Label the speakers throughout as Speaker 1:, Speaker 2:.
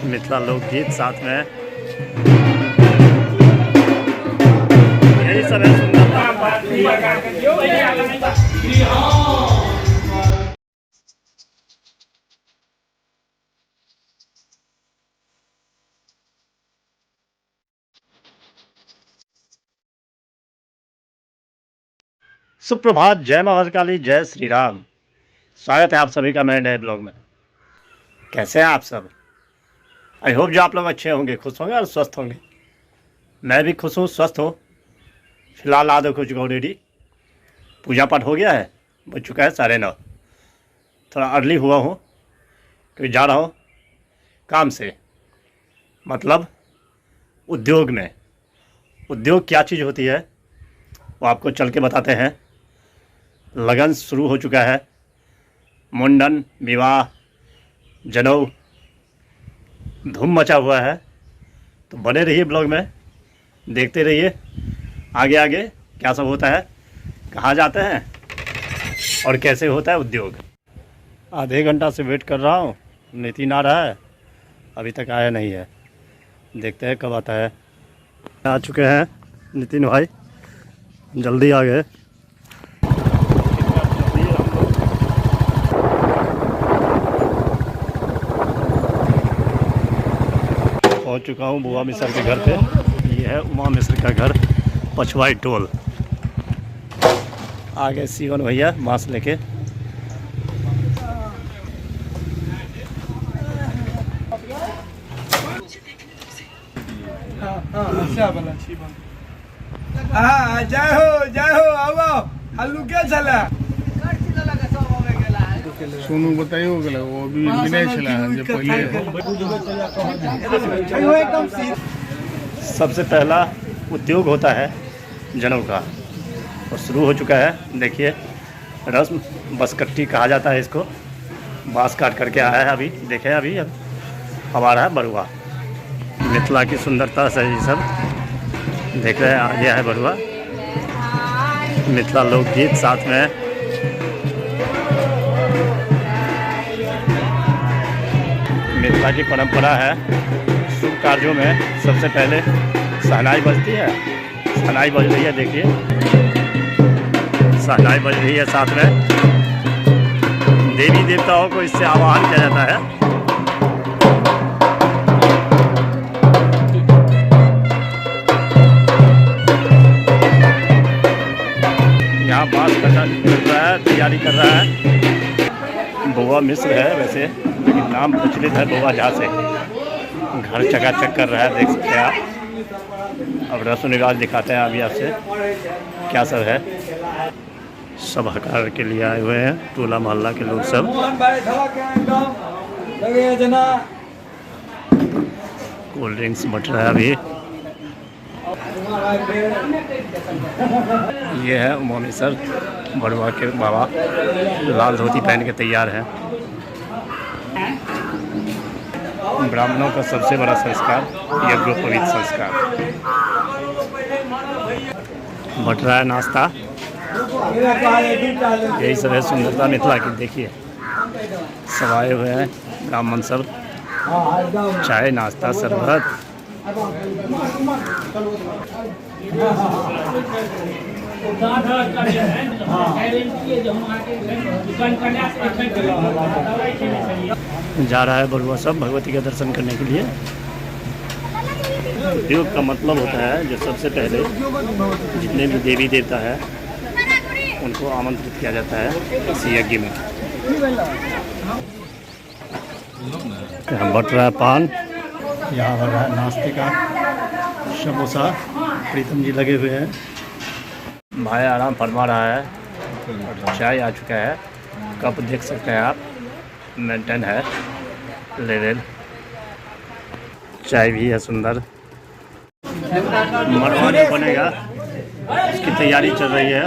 Speaker 1: मिथिला लोकगीत साथ में यही सब है सुंदरता। सुप्रभात, जय महाकाली, जय श्री राम। स्वागत है आप सभी का मेरे नए ब्लॉग में। कैसे हैं आप सब? आई होप जो आप लोग अच्छे होंगे, खुश होंगे और स्वस्थ होंगे। मैं भी खुश हूँ, स्वस्थ हूँ। फिलहाल आधे कुछ ऑलरेडी पूजा पाठ हो गया है, बज चुका है 9:30। थोड़ा अर्ली हुआ हूँ क्योंकि जा रहा हूँ काम से, मतलब उद्योग में। उद्योग क्या चीज़ होती है वो आपको चल के बताते हैं। लगन शुरू हो चुका है, मुंडन, विवाह, जनेऊ, धूम मचा हुआ है। तो बने रहिए ब्लॉग में, देखते रहिए आगे आगे क्या सब होता है, कहाँ जाते हैं और कैसे होता है उद्योग। आधे घंटा से वेट कर रहा हूँ, नितिन आ रहा है, अभी तक आया नहीं है। देखते हैं कब आता है। आ चुके हैं नितिन भाई, जल्दी आ गए। पहुंच चुका हूं बुआ मिश्र के घर पे। ये है उमा मिश्र का घर, पछवाई टोल। आगे सीवन भैया बांस लेके।
Speaker 2: जय हो आओ हल्लू क्या चला
Speaker 3: सोनू बताइयो वो भी विनय चला है जो पहले।
Speaker 1: सबसे पहला उद्योग होता है जनेऊ का, और शुरू हो चुका है। देखिए रस्म बसकट्टी कहा जाता है इसको। बाँस काट करके आया है अभी, देखें अभी अब आ रहा है बरुआ। मिथिला की सुंदरता से ये सब देख रहे हैं। आ गया है बरुआ, मिथिला लोकगीत साथ में मिथिला की परंपरा है। शुभ कार्यों में सबसे पहले शहनाई बजती है। शहनाई बज रही है, देखिए शहनाई बज रही है। साथ में देवी देवताओं को इससे आवाहन किया जाता है। यहाँ बाँस कटा कर रहा है, तैयारी कर रहा है। बुआ मिश्र है वैसे, लेकिन नाम प्रचलित है बुआ झा से। घर चकाचक कर रहा है, देख सकते हैं आप। अब रस्म रिवाज दिखाते हैं अभी आपसे क्या सब है। सब हकार के लिए आए हुए हैं, टोला मोहल्ला के लोग सब। कोल्ड ड्रिंक्स बट रहा है अभी। ये है उमा मिश्र, बरुआ के बाबा, लाल धोती पहन के तैयार हैं। ब्राह्मणों का सबसे बड़ा संस्कार यज्ञोपवीत संस्कार। बट रहा है नाश्ता। यही सब है सुंदरता मिथिला की। देखिए सब आए हुए हैं ब्राह्मण सब, चाय नाश्ता शरबत। जा रहा है बरुआ सब भगवती के दर्शन करने के लिए। उद्योग का मतलब होता है जो सबसे पहले जितने भी देवी देवता है उनको आमंत्रित किया जाता है इस यज्ञ में। यहाँ बट रहा है पान, यहाँ बट रहा है नाश्ते का समोसा। प्रीतम जी लगे हुए हैं, भाई आराम फरमा रहा है। चाय आ चुका है, कप देख सकते हैं आप, मेंटेन है लेवल। चाय भी है सुंदर। मरवा जो बनेगा उसकी तैयारी चल रही है।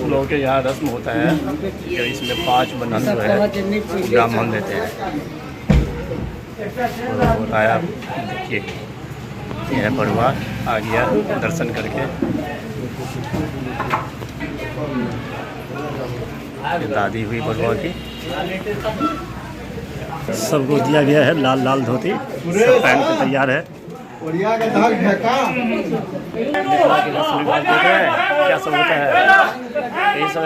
Speaker 1: लोगों के यहाँ रस्म होता है जो इसमें 5 बंधन जो है ब्राह्मण देते हैं। आया देखिए, यह बरुआ आ गया दर्शन करके। ये दादी हुई बड़ुआ की। सबको दिया गया है लाल लाल धोती, सब पहन के तैयार है। क्या सब होता है, यही सब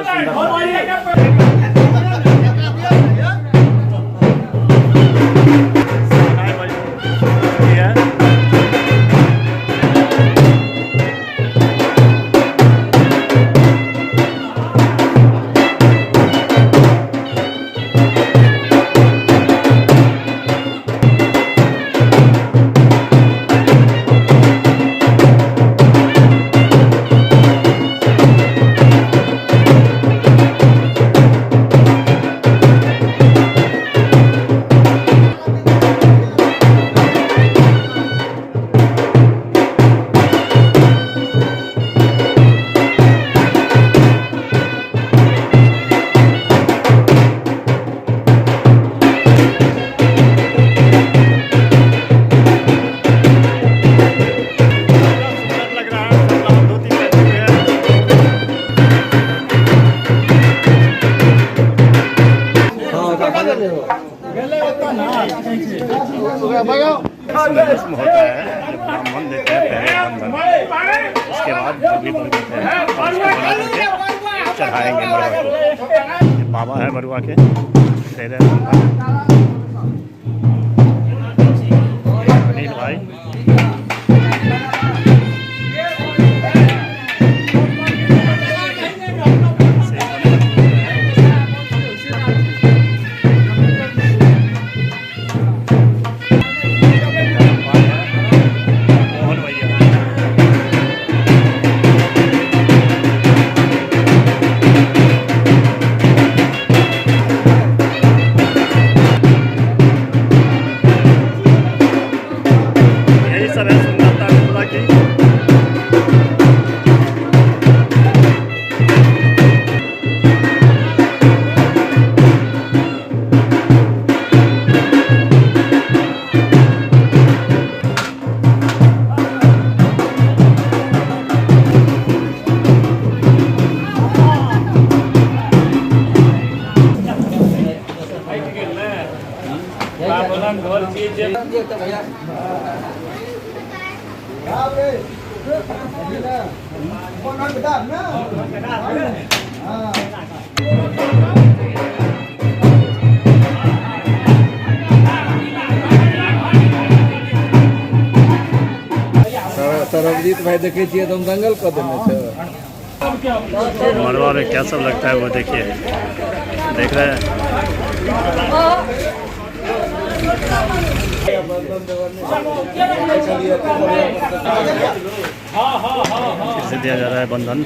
Speaker 1: सुंदर रस्म होता है। ब्राह्मण देते हैं पहले बंधन, उसके बाद जोगी बन देते हैं और उसको बना करके चढ़ाएंगे मरुआ को। ये बाबा है मरुआ के, दे रहे हैं अनिल भाई।
Speaker 2: सरबजीत भाई देखे छिए तो हम दंगल कर देने छे।
Speaker 1: मरवा में क्या सब लगता है वो देखिए, देख रहे हैं। किसे दिया जा रहा है बंधन।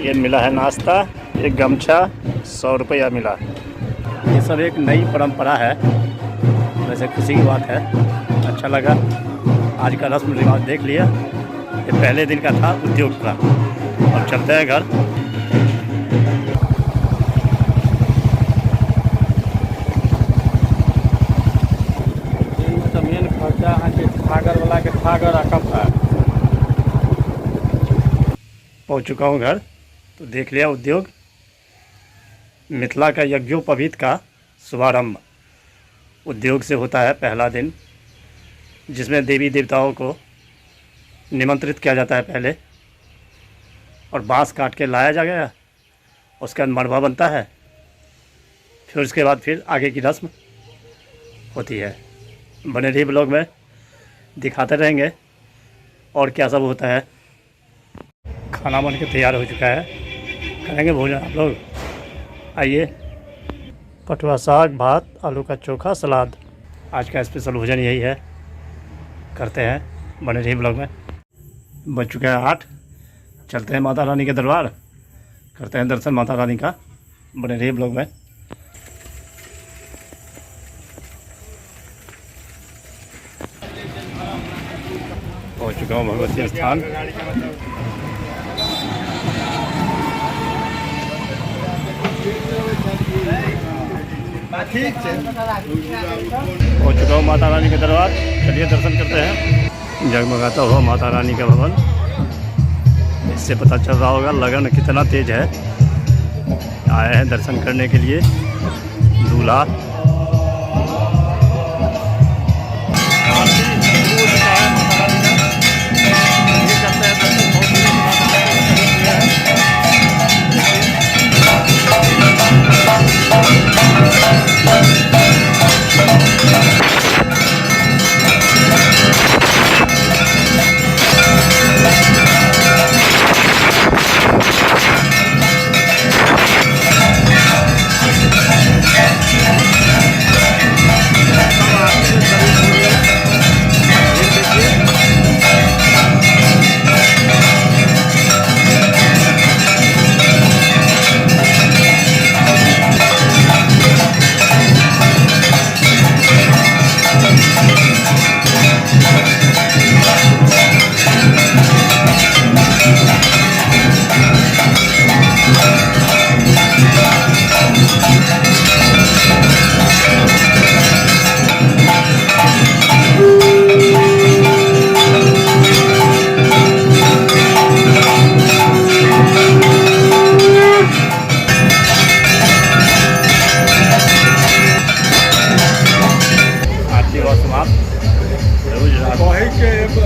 Speaker 1: ये मिला है नाश्ता, एक गमछा, 100 रुपया मिला। ये सब एक नई परंपरा है, वैसे खुशी की बात है, अच्छा लगा। आज का रस्म रिवाज देख लिया। ये पहले दिन का था उद्योग का। अब चलते हैं घर।
Speaker 3: मेन खर्चा छागर वाला के छागर आ कपड़ा।
Speaker 1: पहुँच चुका हूँ घर, तो देख लिया उद्योग। मिथिला का यज्ञोपवीत का शुभारंभ उद्योग से होता है पहला दिन, जिसमें देवी देवताओं को निमंत्रित किया जाता है पहले, और बांस काट के लाया जा गया, उसके बाद मरवा बनता है। फिर उसके बाद फिर आगे की रस्म होती है। बने रहिए ब्लॉग में, दिखाते रहेंगे और क्या सब होता है। खाना बन के तैयार हो चुका है, करेंगे भोजन आप लोग। आइए, पटुआ साग, भात, आलू का चोखा, सलाद, आज का स्पेशल भोजन यही है। करते हैं, बने रहिए ब्लॉग में। बज चुका है 8, चलते हैं माता रानी के दरबार, करते हैं दर्शन माता रानी का। बने रहिए ब्लॉग में। पहुंच चुका हूँ भगवती स्थान। पहुंच चुका हूँ माता रानी के दरबार। चलिए दर्शन करते हैं। जगमगाता हुआ माता रानी का भवन, इससे पता चल रहा होगा लगन कितना तेज है। आए हैं दर्शन करने के लिए दूल्हा।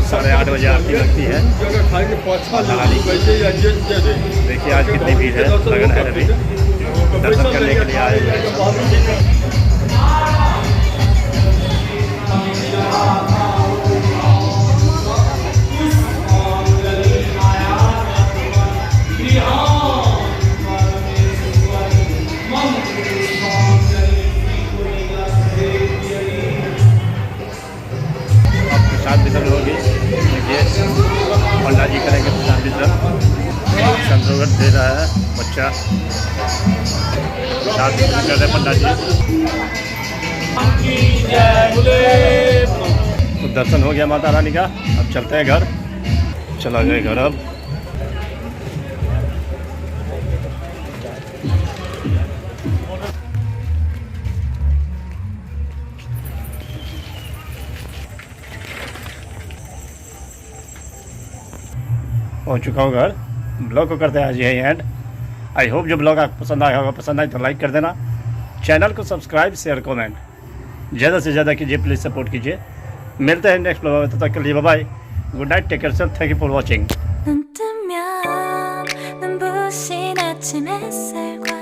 Speaker 1: साढ़े 8 बजे आरती लगती है। देखिए आज कितनी भीड़ है, लगन है अभी दर्शन करने के लिए आए हुए हैं। प्रसाद वितरण होगी। देखिए पंडा जी करेंगे प्रसाद वितरण। संतोगत दे रहा है बच्चा, प्रसाद वितरण कर रहे पंडा जी। तो दर्शन हो गया माता रानी का। अब चलते हैं घर। चला गए घर। अब पहुंच चुका हूँ घर। ब्लॉग को करते हैं आज यही एंड। आई होप जो ब्लॉग आपको पसंद आया होगा, पसंद आए तो लाइक कर देना, चैनल को सब्सक्राइब शेयर कमेंट ज़्यादा से ज़्यादा कीजिए, प्लीज़ सपोर्ट कीजिए। मिलते हैं नेक्स्ट ब्लॉग में, तब तक के लिए bye bye, good night, take care, thank you for watching.
Speaker 4: 눈 뜨면 눈부신 아침 햇살과